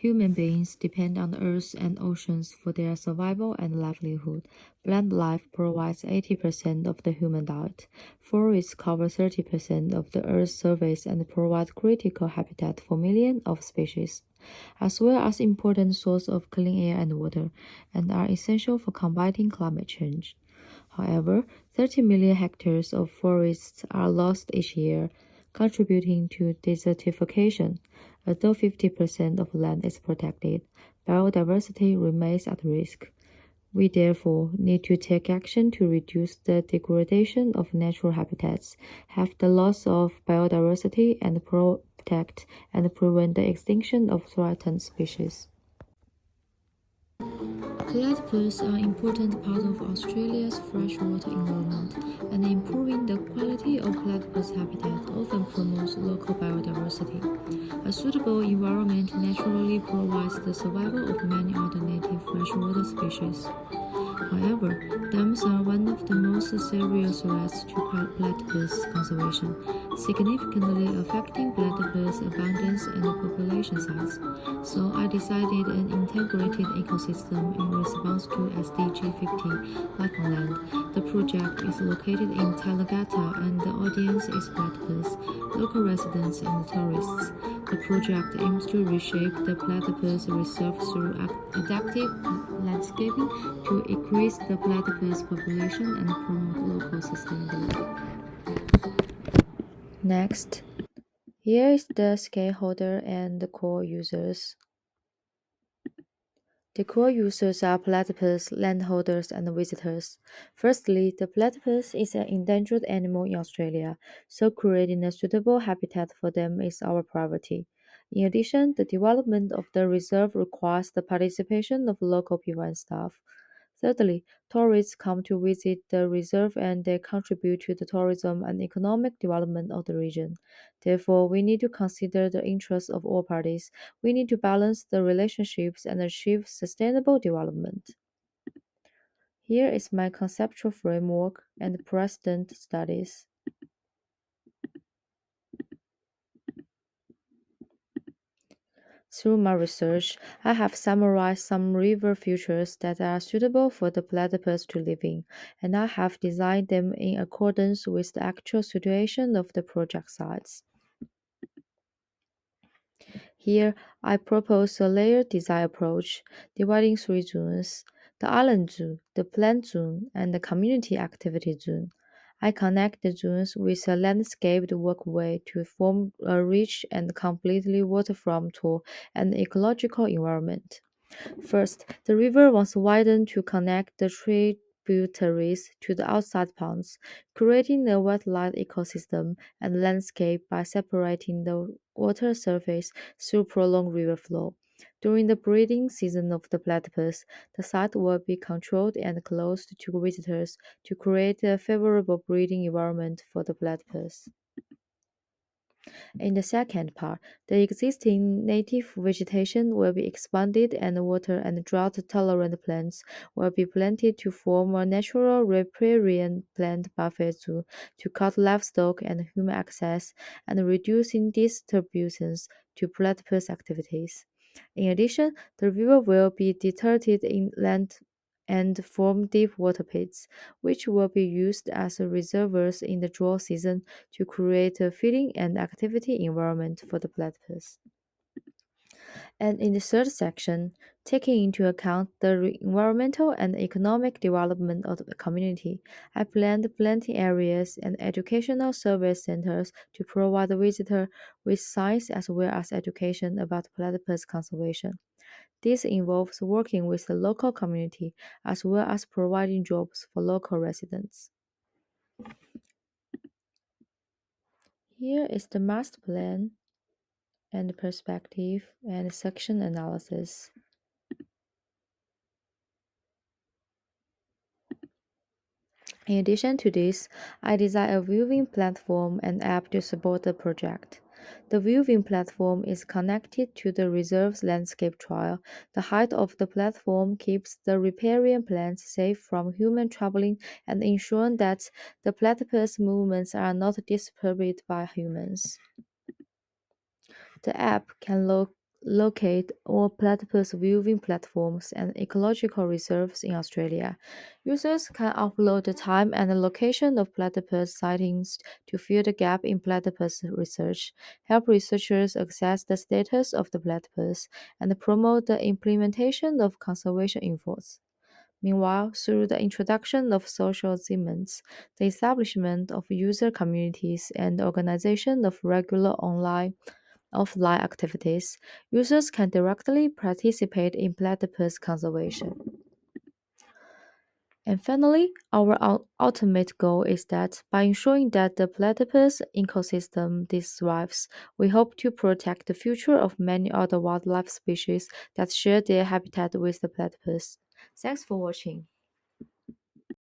Human beings depend on the earth and oceans for their survival and livelihood. Plant life provides 80% of the human diet. Forests cover 30% of the Earth's surface and provide critical habitat for millions of species, as well as important source of clean air and water, and are essential for combating climate change. However, 30 million hectares of forests are lost each year, contributing to desertification. Although 50% of land is protected, biodiversity remains at risk. We therefore need to take action to reduce the degradation of natural habitats, have the loss of biodiversity, and protect and prevent the extinction of threatened species. Platypus are an important part of Australia's freshwater environment, and improving the quality of platypus habitat often promotes local biodiversity. A suitable environment naturally provides the survival of many other native freshwater species. However, dams are one of the most serious threats to platypus conservation, significantly affecting platypus abundance and population size. So I decided an integrated ecosystem in response to SDG 50, Life on Land. The project is located in Talagata and the audience is platypus, local residents and tourists. The project aims to reshape the platypus reserve through adaptive landscaping to increase the platypus population and promote local sustainability. Next, here is the stakeholder and the core users. The core users are platypus, landholders, and visitors. Firstly, the platypus is an endangered animal in Australia, so creating a suitable habitat for them is our priority. In addition, the development of the reserve requires the participation of local people and staff. Thirdly, tourists come to visit the reserve and they contribute to the tourism and economic development of the region. Therefore, we need to consider the interests of all parties. We need to balance the relationships and achieve sustainable development. Here is my conceptual framework and precedent studies. Through my research, I have summarized some river features that are suitable for the platypus to live in, and I have designed them in accordance with the actual situation of the project sites. Here, I propose a layered design approach, dividing three zones: the island zone, the plant zone, and the community activity zone. I connect the zones with a landscaped walkway to form a rich and completely waterfront tour and ecological environment. First, the river was widened to connect the tributaries to the outside ponds, creating a wetland ecosystem and landscape by separating the water surface through prolonged river flow. During the breeding season of the platypus, the site will be controlled and closed to visitors to create a favorable breeding environment for the platypus. In the second part, the existing native vegetation will be expanded and water and drought-tolerant plants will be planted to form a natural riparian plant buffer to cut livestock and human access and reducing disturbance to platypus activities. In addition, the river will be deterred inland and form deep water pits, which will be used as reservoirs in the drought season to create a feeding and activity environment for the platypus. And in the third section, taking into account the environmental and economic development of the community, I planned planting areas and educational service centers to provide the visitor with science as well as education about platypus conservation. This involves working with the local community as well as providing jobs for local residents. Here is the master plan and perspective and section analysis. In addition to this, I designed a viewing platform and app to support the project. The viewing platform is connected to the reserve's landscape trail. The height of the platform keeps the riparian plants safe from human traveling and ensuring that the platypus movements are not disturbed by humans. The app can locate all platypus viewing platforms and ecological reserves in Australia. Users can upload the time and the location of platypus sightings to fill the gap in platypus research, help researchers assess the status of the platypus, and promote the implementation of conservation efforts. Meanwhile, through the introduction of social segments, the establishment of user communities, and the organization of regular online offline activities, users can directly participate in platypus conservation. And finally, our ultimate goal is that by ensuring that the platypus ecosystem thrives, we hope to protect the future of many other wildlife species that share their habitat with the platypus. Thanks for watching.